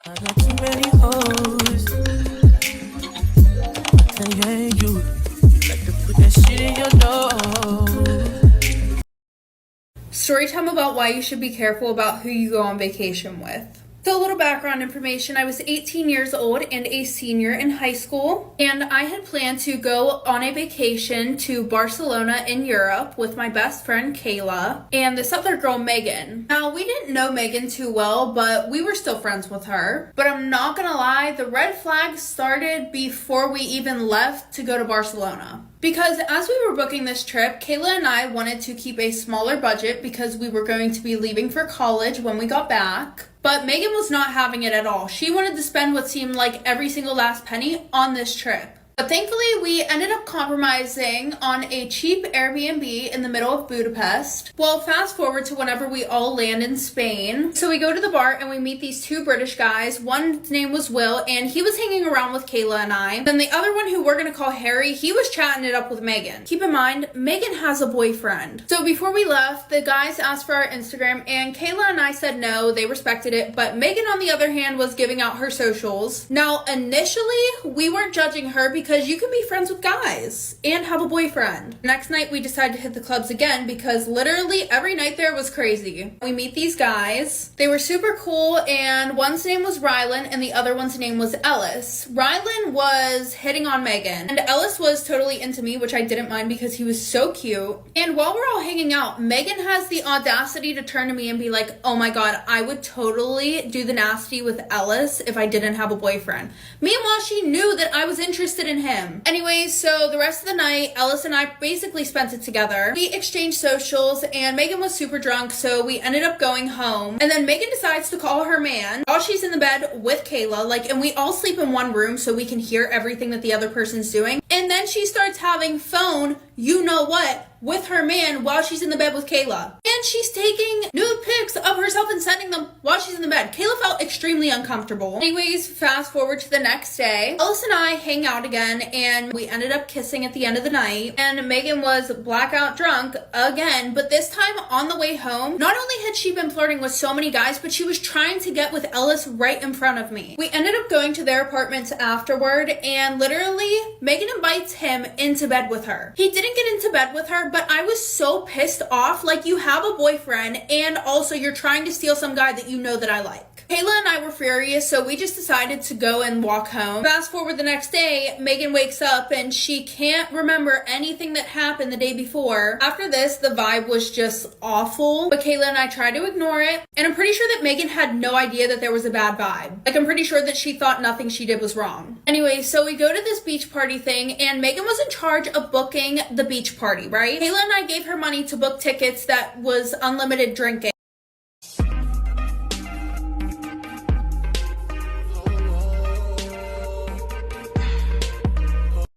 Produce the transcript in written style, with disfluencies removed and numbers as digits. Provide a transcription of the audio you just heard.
I got too many hoes. Yeah, you like to put that shit in your nose. Story time about why you should be careful about who you go on vacation with. So a little background information, I was 18 years old and a senior in high school, and I had planned to go on a vacation to Barcelona in Europe with my best friend Kayla and this other girl Megan. Now, we didn't know Megan too well, but we were still friends with her. But I'm not gonna lie, the red flags started before we even left to go to Barcelona. Because as we were booking this trip, Kayla and I wanted to keep a smaller budget because we were going to be leaving for college when we got back. But Megan was not having it at all. She wanted to spend what seemed like every single last penny on this trip. But thankfully, we ended up compromising on a cheap Airbnb in the middle of Budapest. Well, fast forward to whenever we all land in Spain. So we go to the bar and we meet these two British guys. One's name was Will, and he was hanging around with Kayla and I. Then the other one, who we're gonna call Harry, he was chatting it up with Megan. Keep in mind, Megan has a boyfriend. So before we left, the guys asked for our Instagram, and Kayla and I said no, they respected it. But Megan, on the other hand, was giving out her socials. Now, initially, we weren't judging her because you can be friends with guys and have a boyfriend. Next night, we decided to hit the clubs again because literally every night there was crazy. We meet these guys. They were super cool, and one's name was Rylan and the other one's name was Ellis. Rylan was hitting on Megan, and Ellis was totally into me, which I didn't mind because he was so cute. And while we're all hanging out, Megan has the audacity to turn to me and be like, oh my god, I would totally do the nasty with Ellis if I didn't have a boyfriend. Meanwhile, she knew that I was interested in him. Anyways, so the rest of the night, Ellis and I basically spent it together. We exchanged socials, and Megan was super drunk, so we ended up going home. And then Megan decides to call her man while she's in the bed with Kayla, and we all sleep in one room so we can hear everything that the other person's doing. And then she starts having phone, you know what, with her man while she's in the bed with Kayla. And she's taking nude pics of herself and sending them while she's in the bed. Kayla felt extremely uncomfortable. Anyways, fast forward to the next day. Ellis and I hang out again, and we ended up kissing at the end of the night. And Megan was blackout drunk again, but this time on the way home, not only had she been flirting with so many guys, but she was trying to get with Ellis right in front of me. We ended up going to their apartments afterward, and literally, Megan invites him into bed with her. He didn't get into bed with her, but I was so pissed off. You have a boyfriend, and also you're trying to steal some guy that you know that I like. Kayla and I were furious, so we just decided to go and walk home. Fast forward the next day, Megan wakes up and she can't remember anything that happened the day before. After this, the vibe was just awful, but Kayla and I tried to ignore it, and I'm pretty sure that Megan had no idea that there was a bad vibe. I'm pretty sure that she thought nothing she did was wrong. Anyway, so we go to this beach party thing, and Megan was in charge of booking the beach party, right? Kayla and I gave her money to book tickets that was unlimited drinking.